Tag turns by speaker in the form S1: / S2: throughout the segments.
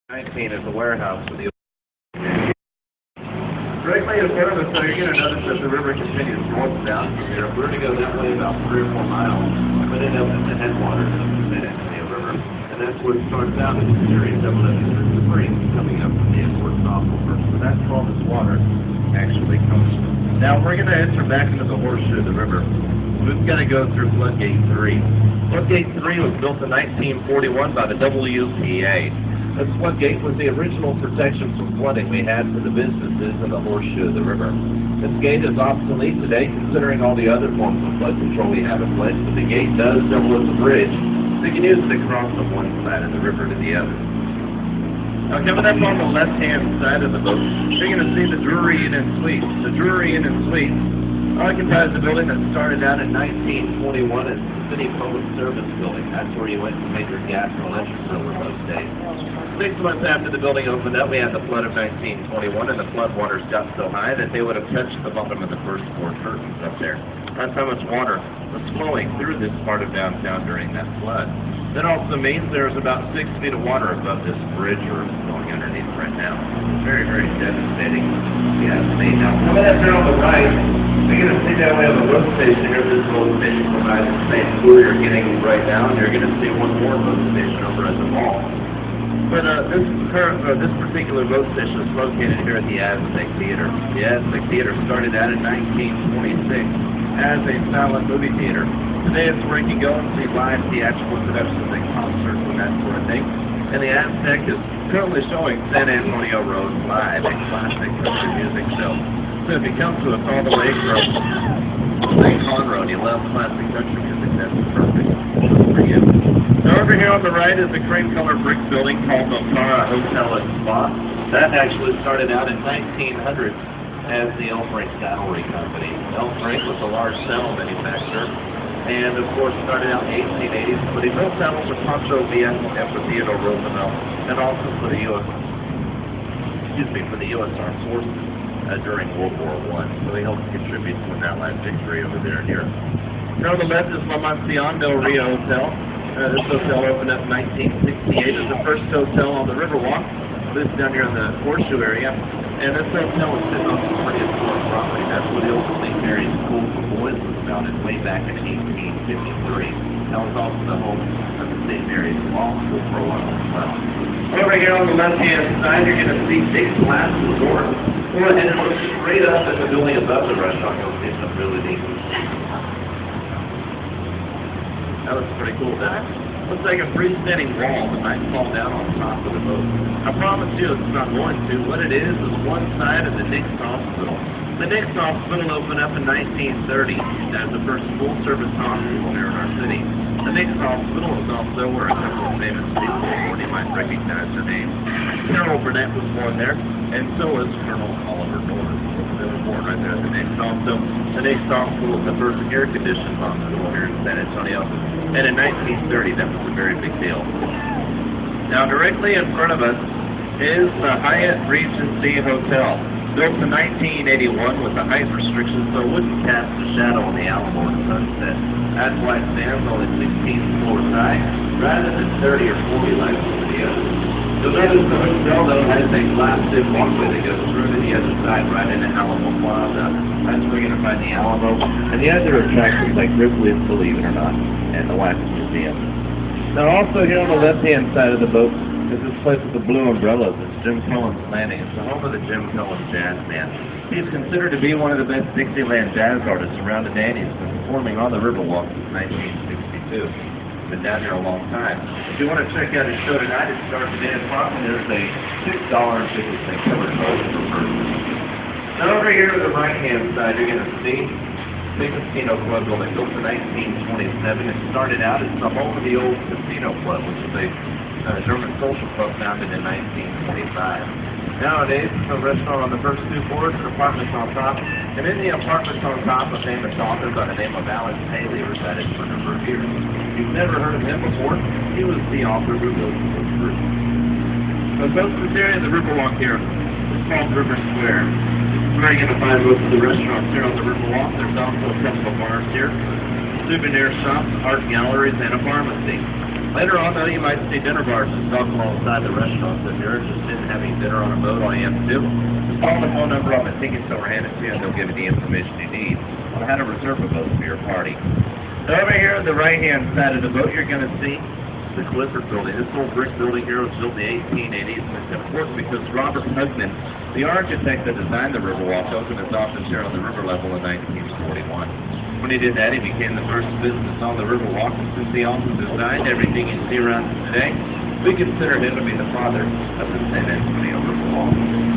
S1: 19 is the warehouse for the directly in front of us, so you're going to notice that the river continues northbound from here. If we were to go that way about 3 or 4 miles, we'd end up at the headwaters of the San Antonio River. And that's where it starts out in the series of the springs coming up from the Edwards Aquifer. So that's where all this water actually comes from. Now we're going to enter back into the horseshoe of the river. We've got to go through Floodgate 3. Floodgate 3 was built in 1941 by the WPA. This floodgate was the original protection from flooding we had for the businesses in the horseshoe of the river. This gate is obsolete today, considering all the other forms of flood control we have in place, but the gate does double as a bridge, so you can use it to cross from one side of the river to the other. Now, coming up on the left-hand side of the boat, you're going to see the Drury Inn and Suites. The Drury Inn and Suites occupies a building that started out in 1921 as the City Public Service Building. That's where you went to make your gas and electric bill in those days. 6 months after the building opened up, we had the flood of 1921, and the flood waters got so high that they would have touched the bottom of the first floor curtains up there. That's how much water was flowing through this part of downtown during that flood. That also means there's about 6 feet of water above this bridge or going underneath right now. Very, very devastating, if you ask me. Now, coming up here on the right, you're going to see that we have a road station here. This road station provides the same tour you're getting right now, and you're going to see one more road station over at the mall. But this particular road station is located here at the Aztec Theater. The Aztec Theater started out in 1926 as a silent movie theater. Today it's where you can go and see live theatrical productions and concerts and that sort of thing. And the Aztec is currently showing San Antonio Road live, a classic country music show. So if you come to us all the way from St. Conroe and you love classic country music, that's the perfect for you. Now over here on the right is a cream-colored brick building called Notara Hotel and Spa. That actually started out in 1900 as the Elfrink Saddlery Company. Elfrink was a large saddle manufacturer, and of course started out in the 1880s, but he built saddles for Pancho Villa and for Theodore Roosevelt, and also for the U.S. Armed Forces during World War I. So he helped contribute to an Allied victory over there in Europe. Now on the left is La Mansión del Rio Hotel. This hotel opened up in 1968 as the first hotel on the Riverwalk. This is down here in the Horseshoe area. And this hotel was sitting on some pretty historic property. That's where the old St. Mary's School for Boys was founded way back in 1853. That was also the home of the St. Mary's Law School for a while as well. Over here on the left-hand side, you're going to see Big Glass Resort. Go ahead and look straight up at the building above the restaurant. You'll see some really neat. That looks pretty cool, doesn't it? Looks like a freestanding wall that might fall down on top of the boat. I promise you it's not going to. What it is one side of the Nix Hospital. The Nix Hospital opened up in 1930 as the first full-service hospital here in our city. The Nix Hospital is also where a couple of famous people were born. You might recognize their names. Carol Burnett was born there, and so was Colonel Oliver North. They were born right there at the Nix Hospital. The Nix Hospital was the first air-conditioned hospital here in San Antonio. And in 1930, that was a very big deal. Now, directly in front of us is the Hyatt Regency Hotel. Built in 1981 with the height restrictions, so it wouldn't cast a shadow on the Alamo at sunset. That's why it stands only 16 floors high, rather than 30 or 40 like some of the others. You'll notice the hotel, though, has a glass-tip walkway that goes through to the other side, right into Alamo Plaza. That's where you're going to find the Alamo and the other attractions like Ripley's Believe It or Not and the Wax Museum. Now, also here on the left-hand side of the boat is this place with the blue umbrellas. It's Jim Cullen's Landing. It's the home of the Jim Cullen Jazz Band. He's considered to be one of the best Dixieland jazz artists around today, and he's been performing on the Riverwalk since 1962. Been down here a long time. If you want to check out his show tonight, it starts at 8 o'clock, and there's a $6.50 cover charge per person. Now over here to the right-hand side, you're going to see the Casino Club building, built in 1927. It started out as the home of the old Casino Club, which is a German social club founded in 1925. Nowadays, it's a restaurant on the first 2 floors and apartments on top. And in the apartments on top, a famous author by the name of Alex Haley resided for a number of years. If you've never heard of him before, he was the author who wrote the book Fruit. So this area of the Riverwalk here is called River Square. Where you're going to find most of the restaurants here on the Riverwalk. There's also a couple of bars here, souvenir shops, art galleries, and a pharmacy. Later on, though, you might see dinner bars and stuff alongside the restaurants. If you're interested in having dinner on a boat, all you have to do is call the phone number on the tickets that were handed to you, and they'll give you the information you need on how to reserve a boat for your party. So over here on the right-hand side of the boat, you're going to see the Clifford Building. This old brick building here was built in the 1880s, and it's important because Robert Hugman, the architect that designed the Riverwalk, opened his office here on the river level in 1941. When he did that, he became the first business on the Riverwalk, and since he also designed everything you see around us today, we consider him to be the father of the San Antonio Riverwalk.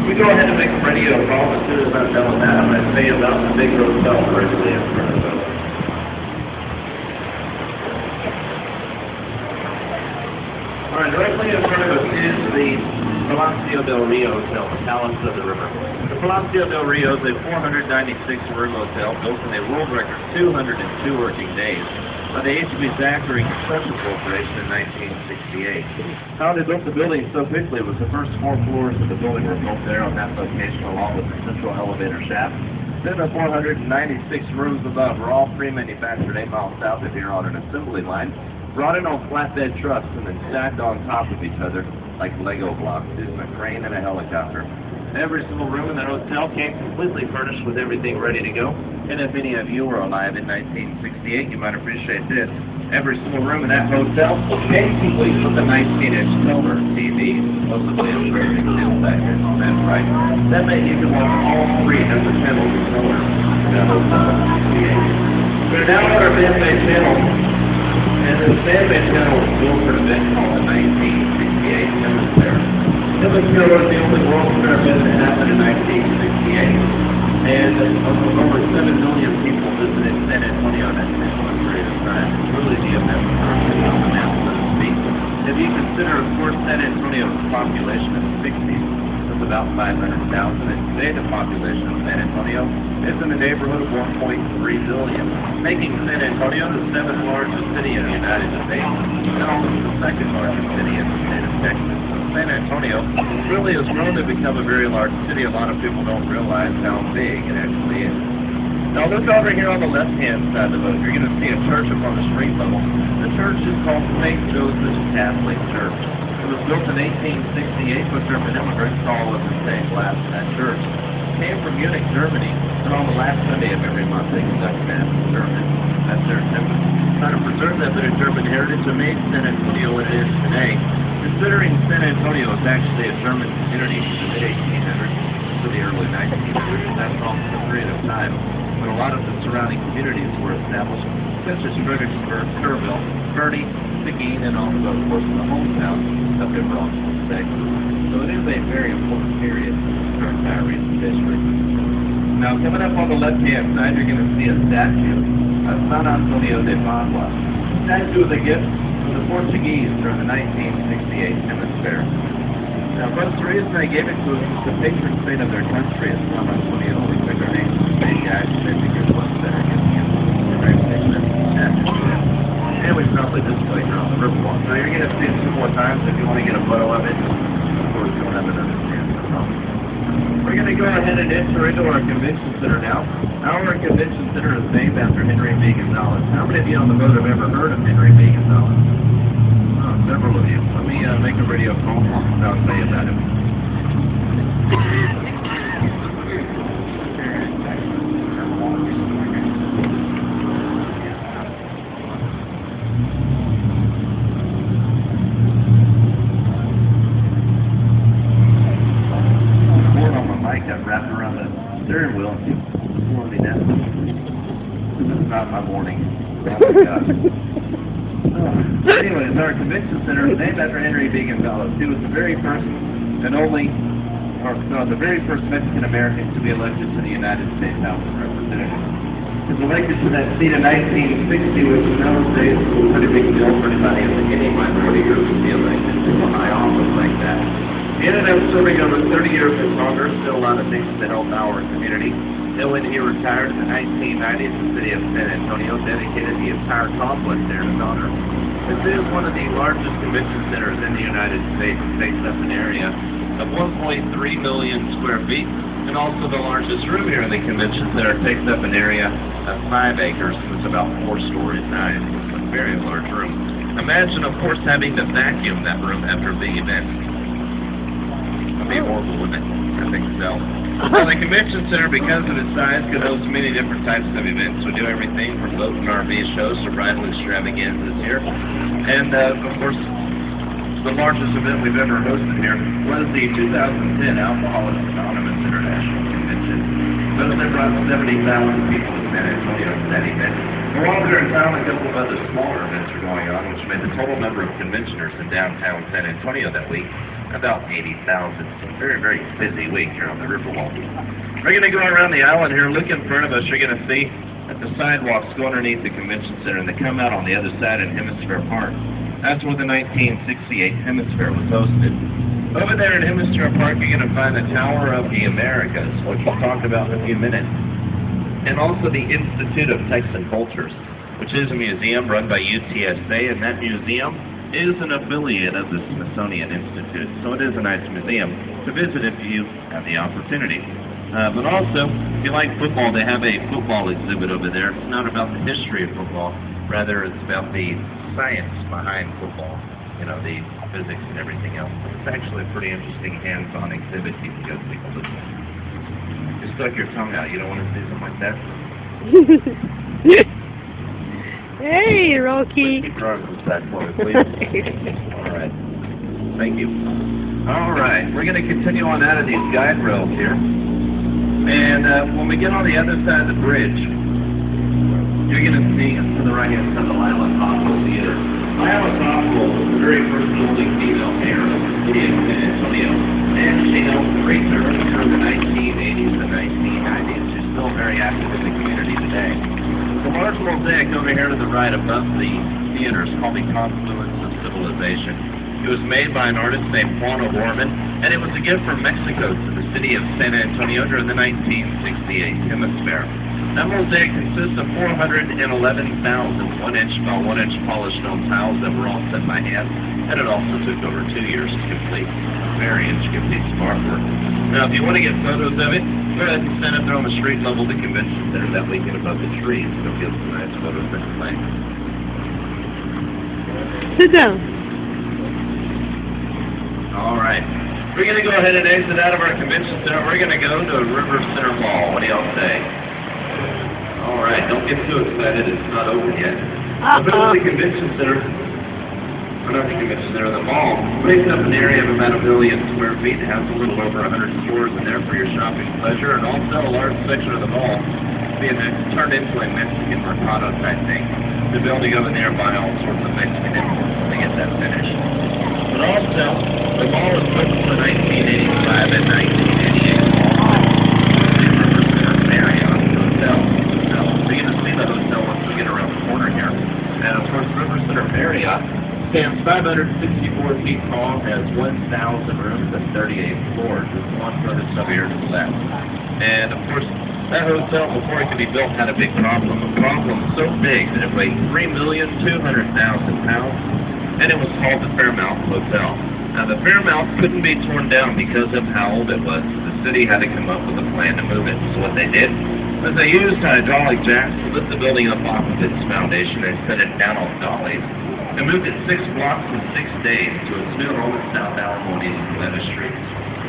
S1: We go ahead and make a radio call. As soon as I'm done with that, I'm going to tell you about the big hotel directly in front of us. All right, directly in front of us is the Palacio del Rio Hotel, the Palace of the River. The Palacio del Rio is a 496-room hotel built in a world record 202 working days by the HB Zachary Construction Corporation in 1968. How they built the building so quickly was the first 4 floors of the building were built there on that location along with the central elevator shaft. Then the 496 rooms above were all pre-manufactured 8 miles south of here on an assembly line, brought in on flatbed trucks and then stacked on top of each other like Lego blocks using a crane and a helicopter. Every single room in that hotel came completely furnished with everything ready to go. And if any of you were alive in 1968, you might appreciate this. Every single room in that hotel came complete with a 19-inch silver TV, supposedly a very still factor. That's right. That meant you could watch all 3 of the channels in color in that hotel. We're now at our fan-made channel. And the fan-made channel was built for an event called the 1968 Hemisphere. Hemisphere was the only World's Fair event that happened in 1968. And over 7 million people visited San Antonio in that period of time. It's really the event on the map, so to speak. If you consider, of course, San Antonio's population in the 60s was about 500,000, and today the population of San Antonio is in the neighborhood of 1.3 billion, making San Antonio the 7th largest city in the United States, and also the 2nd largest city in the state of Texas. So San Antonio really has grown to become a very large city. A lot of people don't realize how big it actually is. Now look over here on the left-hand side of the boat. You're going to see a church up on the street level. The church is called St. Joseph's Catholic Church. It was built in 1868, but German immigrants all of the same class in that church. Came from Munich, Germany, and on the last Sunday of every month they conduct Mass in German. That's their attempt to try to preserve that bit of German heritage and made San Antonio what it is today. Considering San Antonio is actually a German community from the mid-1800s to the early 1900s, that's also a period of time when a lot of the surrounding communities were established, such as Fredericksburg, Kerrville, Kearney, Seguin, and also, of course, the hometown of New Braunfels, Texas. So it is a very important period in our entire recent history. Now, coming up on the left-hand side, you're going to see a statue of San Antonio de Padua. The statue is a gift from the Portuguese during the 1968 Hemisphere. Now, for the reason they gave it to us is the patron saint of their country is San Antonio. We took our name from the same guy who made the good ones that are giving us the recognition of the statue to him. And we probably displayed here on the Riverwalk. Now, you're going to see it 2 more times if you want to get a photo of it. Of course, you'll have another chance to know. We're going to go ahead and enter into our convention center now. Our convention center is named after Henry B. Gonzalez. How many of you on the boat have ever heard of Henry B. Gonzalez? Oh, several of you. Let me make a radio call and I'll tell you about him. Got wrapped around the steering wheel before me now. This is not my morning. Oh my gosh. Anyways, our convention center is named after Henry B. Gonzalez. He was the very first and only, the very first Mexican American to be elected to the United States House of Representatives. He was elected to that seat in 1960, which in those days was a pretty big deal for anybody in any minority group to be elected to a high office like that. He ended up serving over 30 years in Congress, did a lot of things to help our community. Then when he retired in the 1990s, the city of San Antonio dedicated the entire complex there to his honor. This is one of the largest convention centers in the United States. It takes up an area of 1.3 million square feet, and also the largest room here in the convention center takes up an area of 5 acres, and it's about 4 stories high. It's a very large room.
S2: Imagine, of course, having to vacuum that room after a big event. That'd be horrible, wouldn't it? I think so. Now, the convention center, because of its size, could host many different types of events. We do everything from boat and RV shows to bridal extravaganzas here. And, of course, the largest event we've ever hosted here was the 2010 Alcoholics Anonymous International Convention. Those that brought 70,000 people to San Antonio for that event. We're while there in town, a couple of other smaller events are going on, which made the total number of conventioners in downtown San Antonio that week about 80,000. So very, very busy week here on the Riverwalk. We're going to go around the island here. Look in front of us. You're going to see that the sidewalks go underneath the convention center, and they come out on the other side in Hemisphere Park. That's where the 1968 Hemisphere was hosted. Over there in Hemisphere Park, you're going to find the Tower of the Americas, which we'll talk about in a few minutes. And also the Institute of Texan Cultures, which is a museum run by UTSA, and that museum is an affiliate of the Smithsonian Institute. So it is a nice museum to visit if you have the opportunity. But also, if you like football, they have a football exhibit over there. It's not about the history of football, rather it's about the science behind football, you know, the physics and everything else. It's actually a pretty interesting hands-on exhibit you can go take a look at. You stuck your tongue out. You don't want to say something like that?
S3: Hey, Rocky.
S2: Keep your arms back for me, please. All right. Thank you. All right. We're going to continue on out of these guide rails here. And when we get on the other side of the bridge, you're going to see to the right-hand side of the Lila Tahoe Theater. Lila Tahoe was the very first building female mayor of the city of San Antonio. And she held three terms through the 1980s and 1990s. She's still very active in the community today. The large mosaic over here to the right above the theater is called the Confluence of Civilization. It was made by an artist named Juan O'Gorman, and it was a gift from Mexico to the city of San Antonio during the 1968 Hemisphere. That mosaic consists of 411,000 1-inch by 1-inch polished stone tiles that were all set by hand, and it also took over 2 years to complete. Very intricate piece of artwork. Now, if you want to get photos of it, go ahead and stand up there on the street level of the convention center. That way you get above the trees. It'll give some nice photos that way.
S3: Sit down.
S2: All right. We're going to go ahead and exit out of our convention center. We're going to go to River Center Mall. What do y'all say? All right. Don't get too excited. It's not over yet. The convention center, or not the convention center, the mall, makes up an area of about 1 million square feet. It has a little over 100 stores in there for your shopping pleasure, and also a large section of the mall being turned into a Mexican mercado type thing. The building over there buy all sorts of Mexican imports when they get that finished. But also, the mall was built in 1985 and 1988. Marriott Hotel. Now, we're going to see the hotel once we get around the corner here. And of course, River Center Marriott stands 564 feet tall, has 1,000 rooms and 38 floors. There's one further over here to the left. And of course, that hotel, before it could be built, had a big problem. A problem so big that it weighed 3,200,000 pounds, and it was called the Fairmount Hotel. Now, the Fairmount couldn't be torn down because of how old it was. The city had to come up with a plan to move it. So what they did was they used hydraulic jacks to lift the building up off of its foundation and set it down on dollies. They moved it 6 blocks in 6 days to its new home in South Alamo and East Cleta Street.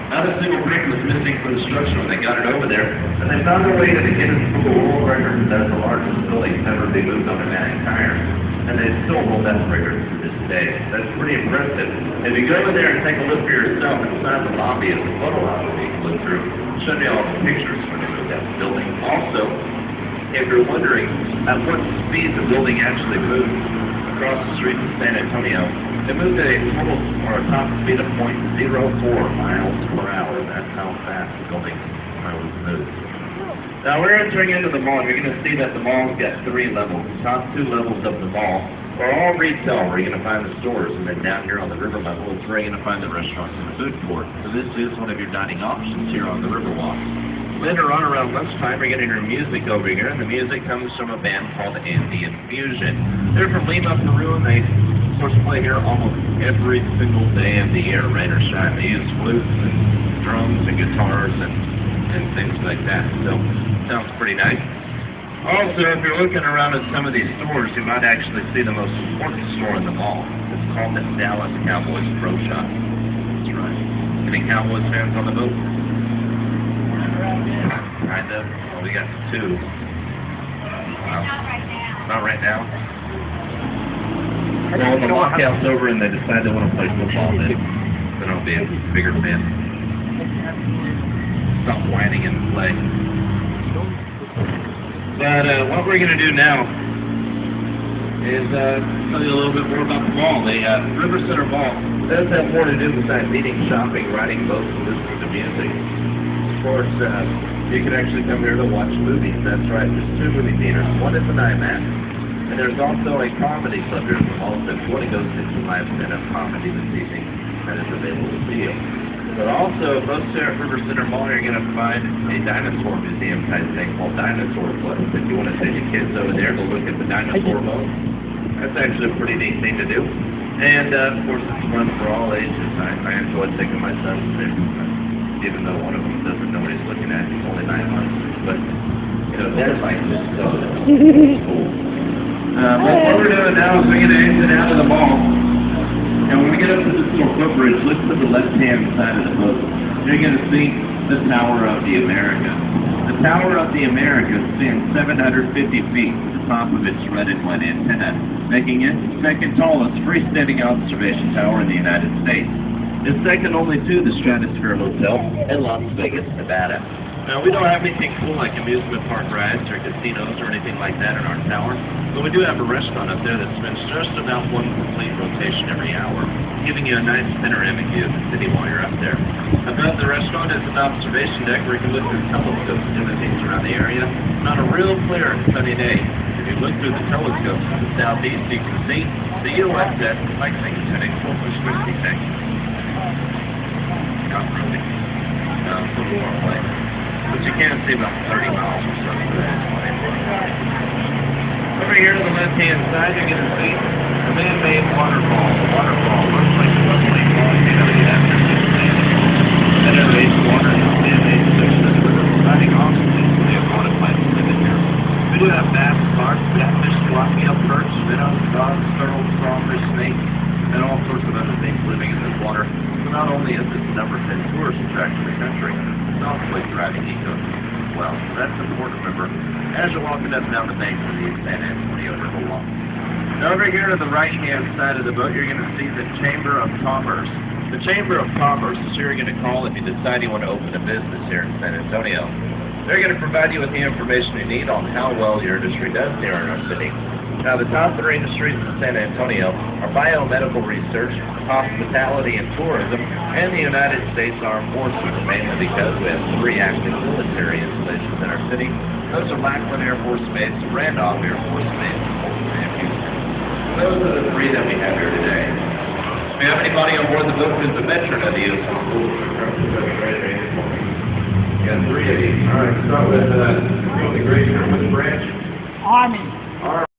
S2: Not a single brick was missing from the structure when they got it over there, and they found a way to get it to the world record as the largest building ever be moved on Atlantic tires. And they still hold that record to this day. That's pretty impressive. If you go over there and take a look for yourself inside the lobby of the photo album you can look through, show you all the pictures when they moved that building. Also, if you're wondering at what speed the building actually moved across the street in San Antonio, it moved at a total or a top speed of 0.04 miles per hour. That's how fast the building was moved. Now we're entering into the mall. You're going to see that the mall's got 3 levels. The top 2 levels of the mall are all retail, where you're going to find the stores, and then down here on the river level is where you're going to find the restaurants and the food court. So this is one of your dining options here on the Riverwalk. Later on around lunchtime, we're getting your music over here, and the music comes from a band called Andean Fusion. They're from Lima, Peru, and they, of course, play here almost every single day of the year, rain or shine. They use flutes and drums and guitars and things like that. So, sounds pretty nice. Also, if you're looking around at some of these stores, you might actually see the most important store in the mall. It's called the Dallas Cowboys Pro Shop. That's right. Any Cowboys fans on the boat? Kind of. Well, we got two. Wow. Not right now. Well, when the lockout's over and they decide they want to play football, then I'll be a bigger fan. Stop whining and play. But what we're going to do now is tell you a little bit more about the mall. The River Center Mall does have more to do besides eating, shopping, riding boats, and listening to music. Of course, you can actually come here to watch movies. That's right, there's two movie theaters. One is an IMAX, and there's also a comedy club here at the mall. So if you want to go see some live stand-up comedy this evening, that is available to you. But also, folks here at River Center Mall, you're going to find a dinosaur museum type thing called Dinosaur Club. If you want to take your kids over there to look at the dinosaur bones, that's actually a pretty neat thing to do. And, of course, it's fun for all ages. I enjoy taking my sons there, even though one of them doesn't know what he's looking at. He's only 9 months. But, you know, Dad likes this stuff. It's cool. But what we're doing now is we're going to exit out of the mall. And when we get up to this little footbridge, look to the left-hand side of the boat. You're going to see the Tower of the Americas. The Tower of the Americas stands 750 feet to the top of its red and white antenna, making it the second tallest freestanding observation tower in the United States. It's second only to the Stratosphere Hotel in Las Vegas, Nevada. Now, we don't have anything cool like amusement park rides or casinos or anything like that in our tower, but we do have a restaurant up there that spins just about one complete rotation every hour, giving you a nice panoramic view of the city while you're up there. Above the restaurant is an observation deck where you can look through telescopes and different things around the area. And on a real clear and sunny day, if you look through the telescopes to the southeast, you can see the USS Lexington heading for Christie, Texas. Not really. No, it's a little more away. But you can see about 30 miles or so. Over here to the left-hand side, you're going to see a man-made waterfall. The waterfall looks like a lovely fall. You know, you have to that elevates water in the man-made section of the river, providing oxygen for the aquatic life living here. We do have bass, carp, catfish, tilapia, perch, minnows, frogs, turtles, crawfish, snakes, and all sorts of other things living in this water. So not only is this the number 10 tourist attraction in the country, it's also a thriving ecosystem as well. So that's important to remember as you're walking up and down the banks of the San Antonio River Walk. Now over here to the right-hand side of the boat, you're going to see the Chamber of Commerce. The Chamber of Commerce is who you're going to call if you decide you want to open a business here in San Antonio. They're going to provide you with the information you need on how well your industry does here in our city. Now, the top 3 industries in San Antonio are biomedical research, hospitality and tourism, and the United States Armed Forces, mainly because we have 3 active military installations in our city. Those are Lackland Air Force Base, Randolph Air Force Base, and Houston. Those are the 3 that we have here today. If you have anybody on board the boat who's a veteran of the U.S. Armed Forces, you got 3 of these. All right, start with the great which branch?
S4: Army.
S2: Army.